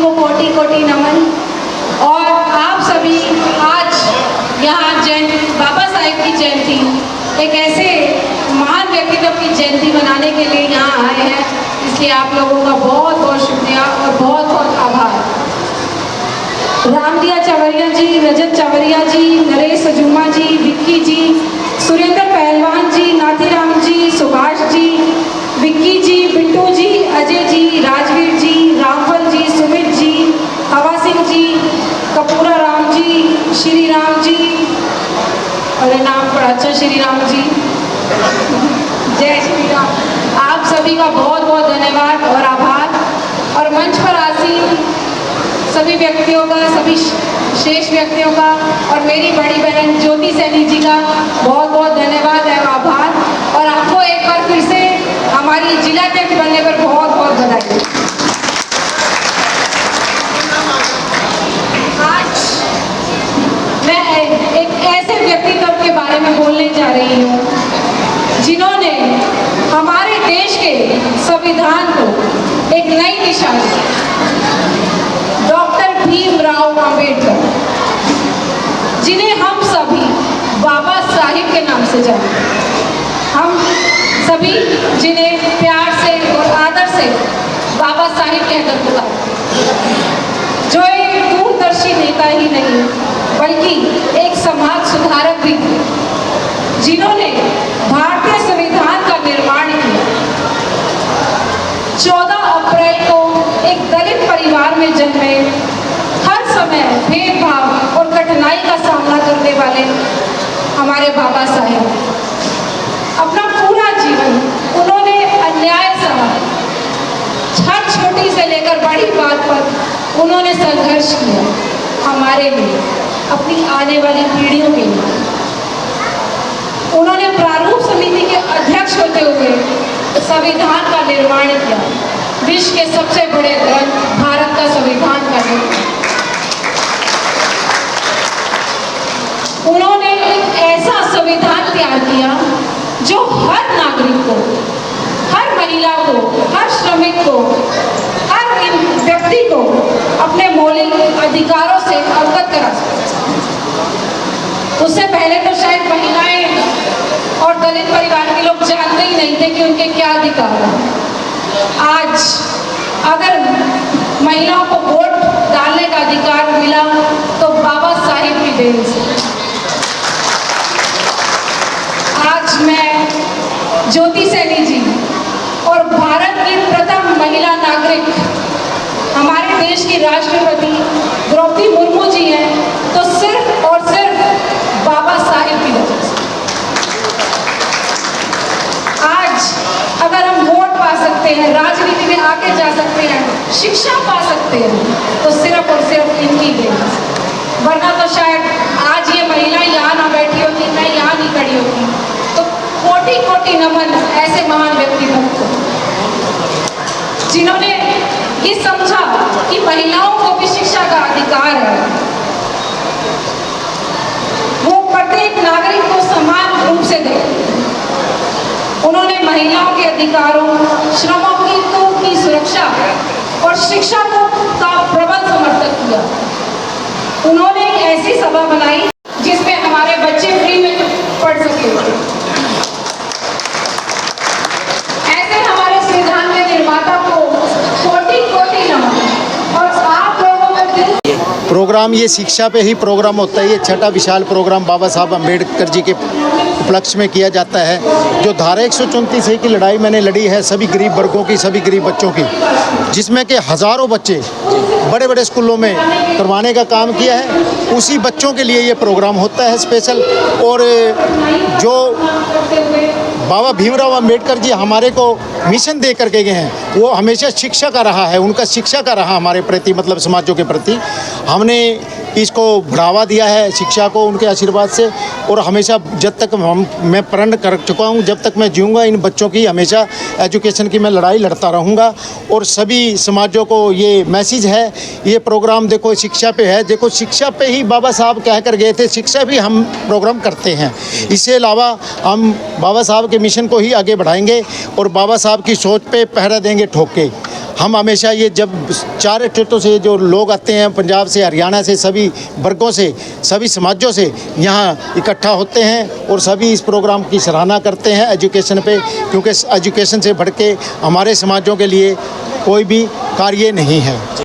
को कोटि कोटि नमन। और आप सभी आज यहाँ बाबा साहेब की जयंती, एक ऐसे महान व्यक्तित्व की जयंती मनाने के लिए यहाँ आए हैं, इसलिए आप लोगों का बहुत बहुत शुक्रिया और बहुत बहुत आभार। रामदिया चवरिया जी, रजत चवरिया जी, नरेश सजूमा जी, विक्की जी, सुरेंद्र पहलवान जी, नाथीराम जी, सुभाष जी, विक्की जी, बिट्टू जी, अजय जी, राजवीर जी, रामफल जी, सुमित जी, हवा सिंह जी, कपूरा राम जी, श्री राम जी, अरे नाम बड़ा अच्छा, श्री राम जी, जय श्री राम। आप सभी का बहुत बहुत धन्यवाद और आभार। और मंच पर आसीन सभी व्यक्तियों का, सभी शेष व्यक्तियों का और मेरी बड़ी बहन ज्योति सैनी जी का बहुत बहुत धन्यवाद और आभार। और आपको एक बार फिर से हमारी जिलाध्यक्ष बनने पर बहुत बहुत बधाई। आज मैं एक ऐसे व्यक्तित्व के बारे में बोलने जा रही हूँ जिन्होंने हमारे देश के संविधान को एक नई दिशा दी। डॉक्टर भीमराव अंबेडकर, जिन्हें हम सभी बाबा साहिब के नाम से जानते हैं। हम सभी जिन्हें प्यार से और आदर से बाबा साहिब कहकर बुलाते, जो एक दूरदर्शी नेता ही नहीं बल्कि एक समाज सुधारक भी थे, जिन्होंने भारतीय संविधान का निर्माण किया। 14 अप्रैल को एक दलित परिवार में जन्मे, हर समय भेदभाव और कठिनाई का सामना करने वाले हमारे बाबा साहेब, अपना पूरा जीवन उन्होंने अन्याय सहा, हर छोटी से लेकर बड़ी बात पर उन्होंने संघर्ष किया, हमारे लिए, अपनी आने वाली पीढ़ियों के लिए। उन्होंने प्रारूप समिति के अध्यक्ष होते हुए संविधान का निर्माण किया, विश्व के सबसे बड़े ग्रंथ भारत का संविधान का निर्माण। उन्होंने एक ऐसा संविधान तैयार किया जो हर नागरिक को, हर महिला को, हर श्रमिक को, हर व्यक्ति को अपने मौलिक अधिकारों से अवगत करा सकता। उससे पहले तो शायद महिलाएं और दलित परिवार के लोग जानते ही नहीं थे कि उनके क्या अधिकार हैं। आज अगर महिलाओं को वोट डालने का अधिकार मिला तो बाबा साहिब की देन से। आज मैं ज्योति सैनी जी और भारत की प्रथम महिला नागरिक, हमारे देश की राष्ट्रपति द्रौपदी मुर्मू जी हैं, तो सिर्फ और सिर्फ बाबा साहिब की वजह से। आज अगर हम वोट पा सकते हैं, राजनीति में आगे जा सकते हैं, शिक्षा पा सकते हैं, तो सिर्फ और सिर्फ इनकी देन से। वरना तो शायद आज ये महिला यहाँ ना बैठी होती, मैं यहाँ नहीं खड़ी होती। तो कोटि कोटि नमन ऐसे महान व्यक्तित्व को, जिन्होंने ये समझा कि महिलाओं को भी शिक्षा का अधिकार है, वो प्रत्येक नागरिक को समान रूप से देखते। उन्होंने महिलाओं के अधिकारों, श्रमिकों की सुरक्षा और शिक्षा को का प्रबल समर्थन किया। उन्होंने एक ऐसी सभा बनाई जिसमें हमारे बच्चे फ्री में पढ़ सके। ऐसे हमारे संविधान के निर्माता को कोटि कोटि नमन। और आप लोगों में प्रोग्राम ये शिक्षा पे ही प्रोग्राम होता है। ये छठा विशाल प्रोग्राम बाबा साहब अम्बेडकर जी के उपलक्ष्य में किया जाता है। जो धारा 134 की लड़ाई मैंने लड़ी है सभी गरीब वर्गों की, सभी गरीब बच्चों की, जिसमें कि हज़ारों बच्चे बड़े बड़े स्कूलों में करवाने का काम किया है, उसी बच्चों के लिए ये प्रोग्राम होता है स्पेशल। और जो बाबा भीमराव अंबेडकर जी हमारे को मिशन दे करके गए हैं, वो हमेशा शिक्षा का रहा है, उनका शिक्षा का रहा हमारे प्रति, मतलब समाजों के प्रति। हमने इसको बढ़ावा दिया है शिक्षा को उनके आशीर्वाद से। और हमेशा जब तक मैं प्रण कर चुका हूँ, जब तक मैं जीऊँगा, इन बच्चों की हमेशा एजुकेशन की मैं लड़ाई लड़ता रहूँगा। और सभी समाजों को ये मैसेज है, ये प्रोग्राम देखो शिक्षा पे है, देखो शिक्षा पे ही बाबा साहब कह कर गए थे, शिक्षा भी हम प्रोग्राम करते हैं। इससे अलावा हम बाबा साहब के मिशन को ही आगे बढ़ाएंगे और बाबा साहब की सोच पे पहरा देंगे ठोक के। हम हमेशा ये जब चार स्टेटों से जो लोग आते हैं, पंजाब से, हरियाणा से, सभी वर्गों से, सभी समाजों से यहाँ इकट्ठा होते हैं और सभी इस प्रोग्राम की सराहना करते हैं एजुकेशन पे, क्योंकि एजुकेशन से बढ़ के हमारे समाजों के लिए कोई भी कार्य नहीं है।